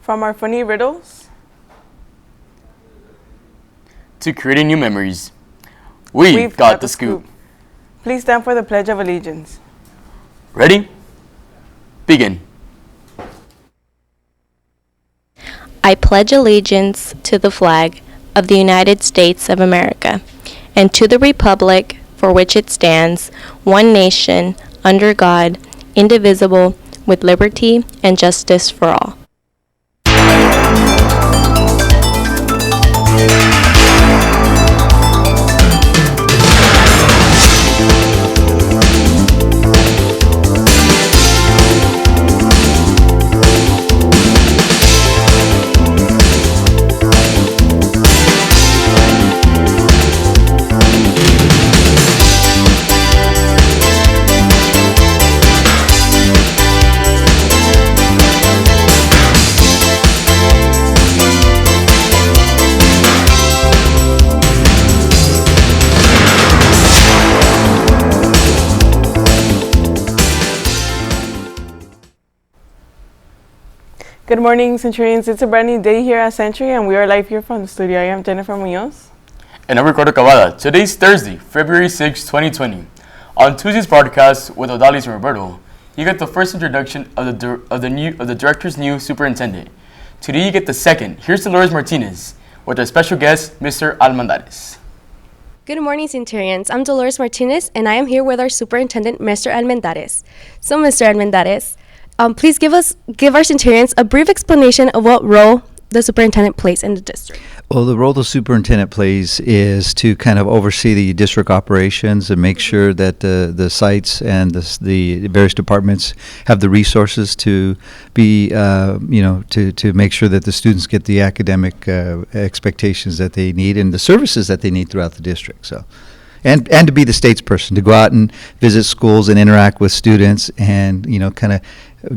From our funny riddles to creating new memories, we've got the scoop. Please stand for the Pledge of Allegiance. Ready? Begin. I pledge allegiance to the flag of the United States of America and to the republic for which it stands, one nation, under God, indivisible, with liberty and justice for all. Good morning, Centurions. It's a brand new day here at Century, and we are live here from the studio. I am Jennifer Muñoz. And I'm Ricardo Cabada. Today's Thursday, February 6, 2020. On Tuesday's broadcast with Dolores and Ricardo, you get the first introduction of the director's new superintendent. Today you get the second. Here's Dolores Martinez with our special guest, Mr. Almendarez. Good morning, Centurions. I'm Dolores Martinez, and I am here with our superintendent, Mr. Almendarez. So, Mr. Almendarez, please give our Centurions a brief explanation of what role the superintendent plays in the district. Well, the role the superintendent plays is to kind of oversee the district operations and make sure that the sites and the various departments have the resources to be, to make sure that the students get the academic expectations that they need and the services that they need throughout the district. So. And to be the statesperson, to go out and visit schools and interact with students and, kind of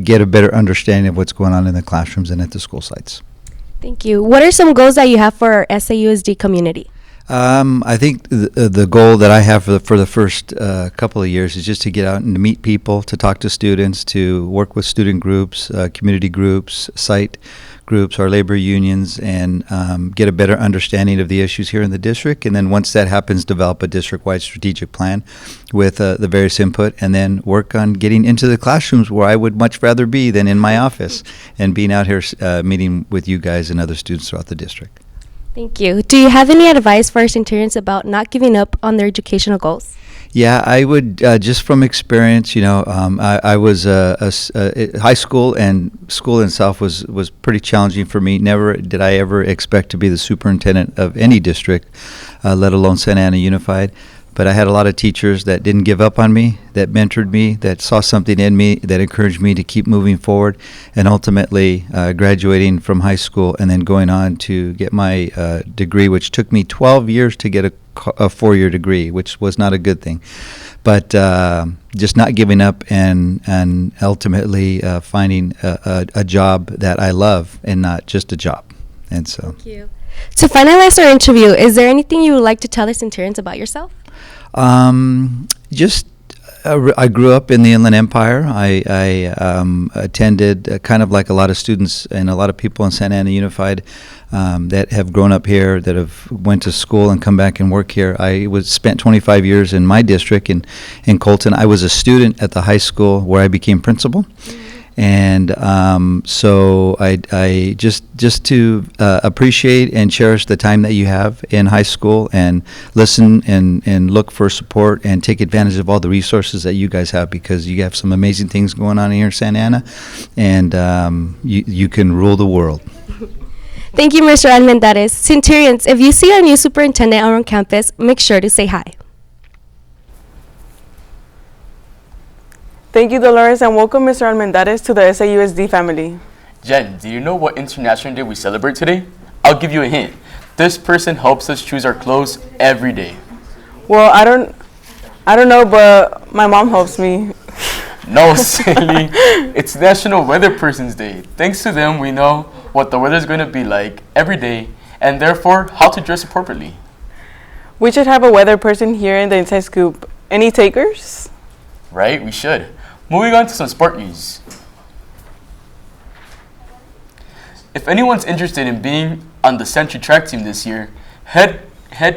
get a better understanding of what's going on in the classrooms and at the school sites. Thank you. What are some goals that you have for our SAUSD community? I think the goal that I have for the first couple of years is just to get out and to meet people, to talk to students, to work with student groups, community groups, site groups, our labor unions, and get a better understanding of the issues here in the district. And then once that happens, develop a district-wide strategic plan with the various input, and then work on getting into the classrooms where I would much rather be than in my office, and being out here meeting with you guys and other students throughout the district. Thank you. Do you have any advice for our Centurions about not giving up on their educational goals? Yeah, I would, just from experience, I was high school, and school itself was pretty challenging for me. Never did I ever expect to be the superintendent of any district, let alone Santa Ana Unified. But I had a lot of teachers that didn't give up on me, that mentored me, that saw something in me, that encouraged me to keep moving forward, and ultimately graduating from high school and then going on to get my degree, which took me 12 years to get a 4-year degree, which was not a good thing. But just not giving up and ultimately finding a job that I love and not just a job. And so. Thank you. To finalize our interview, is there anything you would like to tell the Centurions about yourself? I grew up in the Inland Empire. I attended kind of like a lot of students and a lot of people in Santa Ana Unified that have grown up here, that have went to school and come back and work here. I spent 25 years in my district in Colton. I was a student at the high school where I became principal. And so I just to appreciate and cherish the time that you have in high school, and listen and look for support and take advantage of all the resources that you guys have, because you have some amazing things going on here in Santa Ana, and you can rule the world. Thank you, Mr. Almendarez. Centurions, if you see our new superintendent around campus, make sure to say hi. Thank you, Dolores, and welcome, Mr. Almendarez, to the SAUSD family. Jen, do you know what International Day we celebrate today? I'll give you a hint. This person helps us choose our clothes every day. Well, I don't know, but my mom helps me. No, silly. It's National Weather Person's Day. Thanks to them, we know what the weather's going to be like every day, and therefore how to dress appropriately. We should have a weather person here in the Inside Scoop. Any takers? Right, we should. Moving on to some sport news. If anyone's interested in being on the Century track team this year, head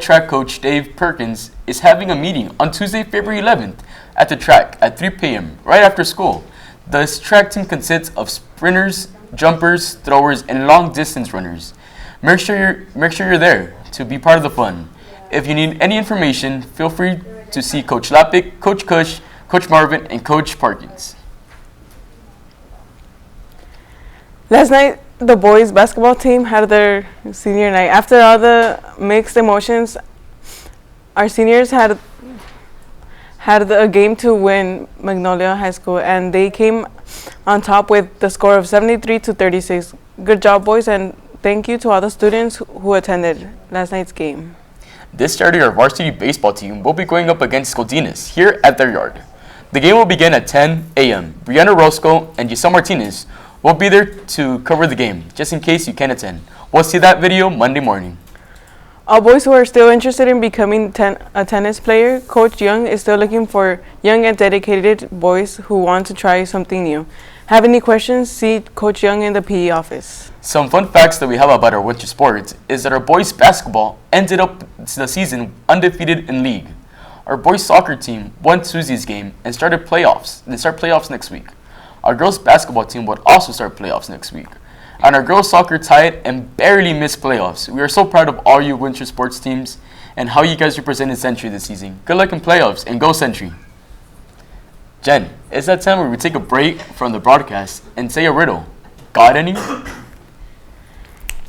track coach Dave Perkins is having a meeting on Tuesday, February 11th at the track at 3 p.m. right after school. This track team consists of sprinters, jumpers, throwers, and long distance runners. Make sure you're there to be part of the fun. If you need any information, feel free to see Coach Lapik, Coach Kush, Coach Marvin, and Coach Parkins. Last night, the boys basketball team had their senior night. After all the mixed emotions, our seniors had a game to win Magnolia High School, and they came on top with the score of 73-36. Good job, boys, and thank you to all the students who attended last night's game. This Saturday, our varsity baseball team will be going up against Godinez here at their yard. The game will begin at 10 a.m. Brianna Roscoe and Giselle Martinez will be there to cover the game, just in case you can't attend. We'll see that video Monday morning. All boys who are still interested in becoming a tennis player, Coach Young is still looking for young and dedicated boys who want to try something new. Have any questions? See Coach Young in the PE office. Some fun facts that we have about our winter sports is that our boys basketball ended up the season undefeated in league. Our boys soccer team won Tuesday's game and started playoffs. They start playoffs next week. Our girls basketball team would also start playoffs next week. And our girls soccer tied and barely missed playoffs. We are so proud of all you winter sports teams and how you guys represented Century this season. Good luck in playoffs and go Century. Jen, it's that time where we take a break from the broadcast and say a riddle. Got any?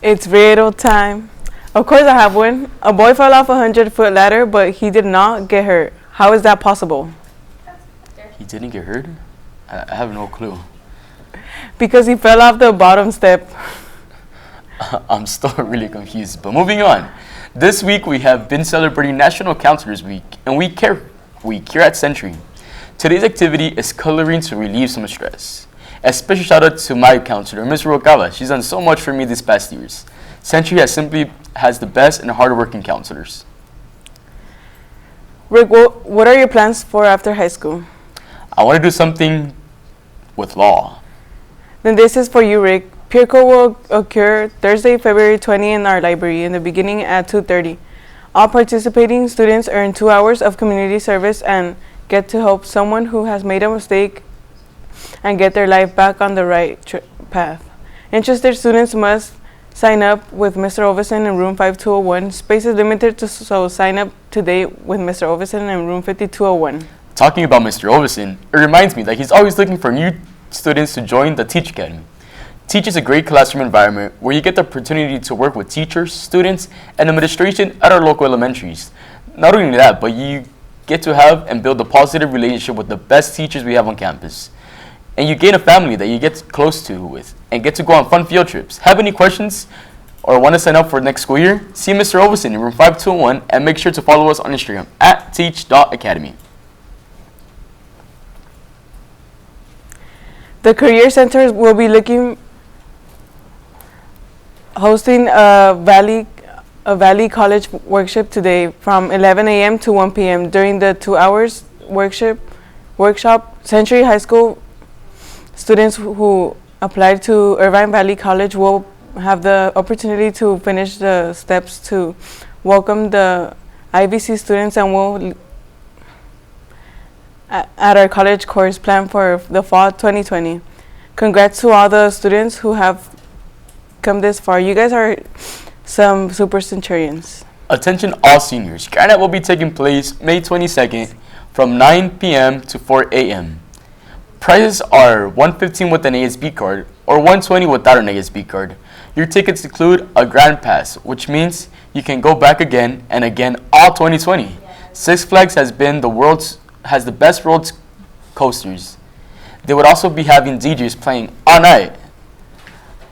It's riddle time. Of course I have one. A boy fell off a 100-foot ladder, but he did not get hurt. How is that possible? He didn't get hurt? I have no clue. Because he fell off the bottom step. I'm still really confused, but moving on. This week we have been celebrating National Counselors Week and Week Care Week here at Century. Today's activity is coloring to relieve some stress. A special shout out to my counselor, Ms. Ruokava. She's done so much for me these past years. Century has the best and hardworking counselors. Rick, what are your plans for after high school? I want to do something with law. Then this is for you, Rick. Peer Code will occur Thursday, February 20 in our library in the beginning at 2:30. All participating students earn 2 hours of community service and get to help someone who has made a mistake and get their life back on the right path. Interested students must sign up with Mr. Ovison in room 5201. Space is limited, so sign up today with Mr. Ovison in room 5201. Talking about Mr. Ovison, it reminds me that he's always looking for new students to join the Teach Academy. Teach is a great classroom environment where you get the opportunity to work with teachers, students, and administration at our local elementaries. Not only that, but you get to have and build a positive relationship with the best teachers we have on campus. And you gain a family that you get close to with and get to go on fun field trips. Have any questions or want to sign up for next school year? See Mr. Ovison in room 5201 and make sure to follow us on Instagram at teach.academy. The Career Center will be hosting a Valley College workshop today from 11 a.m. to 1 p.m. During the 2 hours workshop, Century High School students who applied to Irvine Valley College will have the opportunity to finish the steps to welcome the IVC students and will at our college course planned for the fall 2020. Congrats to all the students who have come this far. You guys are some super centurions. Attention all seniors. Granite will be taking place May 22nd from 9 p.m. to 4 a.m. Prizes are $115 with an ASB card or $120 without an ASB card. Your tickets include a Grand Pass, which means you can go back again and again all 2020. Six Flags has the best roller coasters. They would also be having DJs playing all night.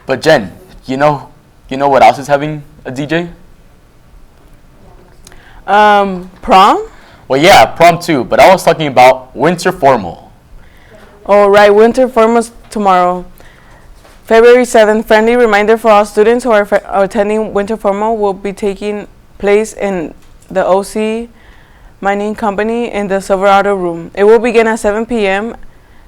But Jen, you know what else is having a DJ? Prom? Well, yeah, prom too, but I was talking about winter formal. Oh, right, winter formals tomorrow. February 7th, friendly reminder for all students who are attending winter formal will be taking place in the OC Mining Company in the Silverado room. It will begin at 7 p.m.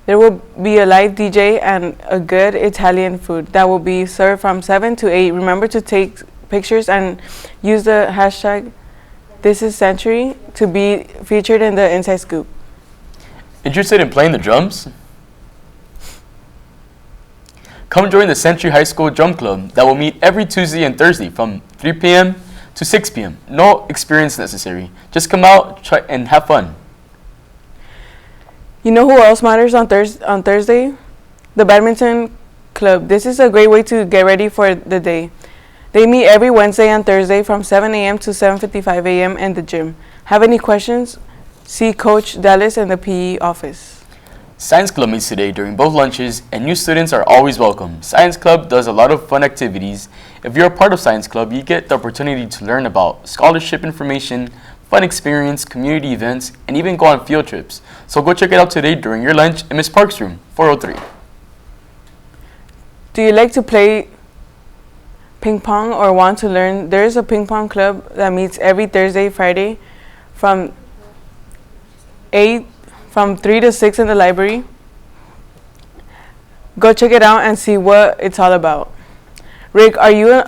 There will be a live DJ and a good Italian food that will be served from 7 to 8. Remember to take pictures and use the hashtag #ThisIsCentury to be featured in the Inside Scoop. Interested in playing the drums? Come join the Century High School Drum Club that will meet every Tuesday and Thursday from 3 p.m. to 6 p.m. No experience necessary. Just come out, try, and have fun. You know who else matters on Thursday? The badminton club. This is a great way to get ready for the day. They meet every Wednesday and Thursday from 7 a.m. to 7:55 a.m. in the gym. Have any questions? See Coach Dallas in the PE office. Science Club meets today during both lunches, and new students are always welcome. Science Club does a lot of fun activities. If you're a part of Science Club, you get the opportunity to learn about scholarship information, fun experience, community events, and even go on field trips. So go check it out today during your lunch in Ms. Park's room, 403. Do you like to play ping pong or want to learn? There is a ping pong club that meets every Thursday, Friday from 3 to 6 in the library. Go check it out and see what it's all about. Rick, are you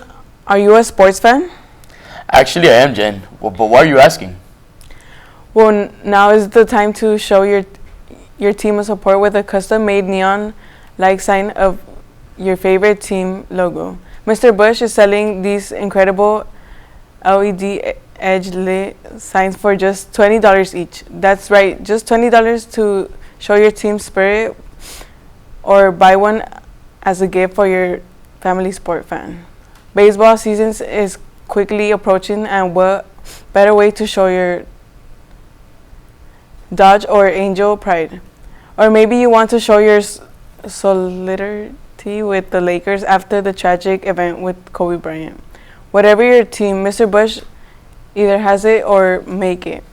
a sports fan? Actually, I am, Jen. Well, but why are you asking? Well, now is the time to show your team of support with a custom-made neon-like sign of your favorite team logo. Mr. Bush is selling these incredible LED edge-lit signs for just $20 each. That's right, just $20 to show your team spirit, or buy one as a gift for your family sport fan. Baseball season is quickly approaching, and what better way to show your Dodge or Angel pride? Or maybe you want to show your solidarity with the Lakers after the tragic event with Kobe Bryant. Whatever your team, Mr. Bush either has it or make it.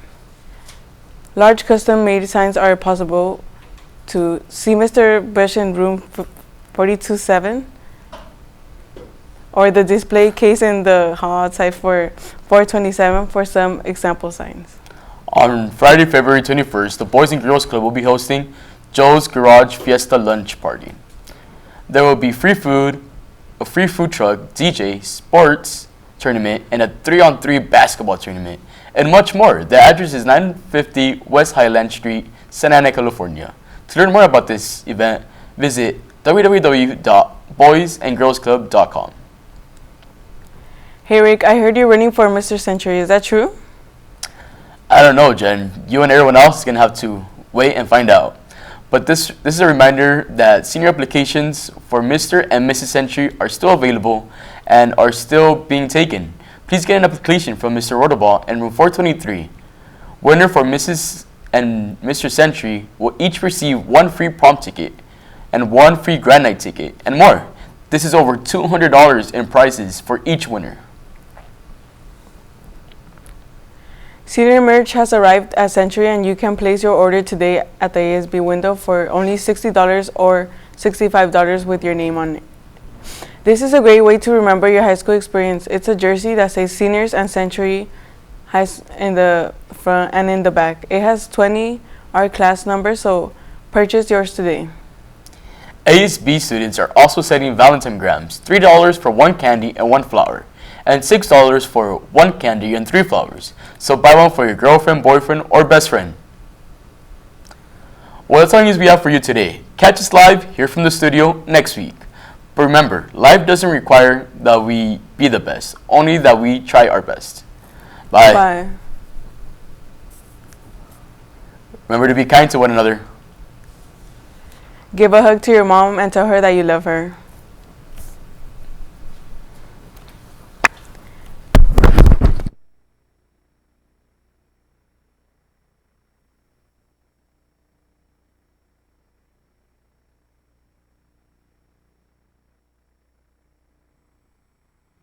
Large custom-made signs are possible to see Mr. Bush in room 427 or the display case in the hall outside for 427 for some example signs. On Friday, February 21st, the Boys and Girls Club will be hosting Joe's Garage Fiesta Lunch Party. There will be free food, a free food truck, DJ, sports tournament, and a 3-on-3 basketball tournament, and much more. The address is 950 West Highland Street, Santa Ana, California. To learn more about this event, visit www.boysandgirlsclub.com. Hey Rick, I heard you're running for Mr. Century. Is that true? I don't know, Jen. You and everyone else is going to have to wait and find out. But this is a reminder that senior applications for Mr. and Mrs. Century are still available and are still being taken. Please get an application from Mr. Rotobaugh in room 423. Winner for Mrs. and Mr. Century will each receive one free prom ticket and one free grand night ticket and more. This is over $200 in prizes for each winner. Senior merch has arrived at Century, and you can place your order today at the ASB window for only $60 or $65 with your name on it. This is a great way to remember your high school experience. It's a jersey that says Seniors and Century in the front and in the back. It has 20 our class numbers, so purchase yours today. ASB students are also setting Valentine grams, $3 for one candy and one flower, and $6 for one candy and 3 flowers. So buy one for your girlfriend, boyfriend, or best friend. Well, that's all the news we have for you today. Catch us live here from the studio next week. But remember, life doesn't require that we be the best, only that we try our best. Bye. Bye. Remember to be kind to one another. Give a hug to your mom and tell her that you love her.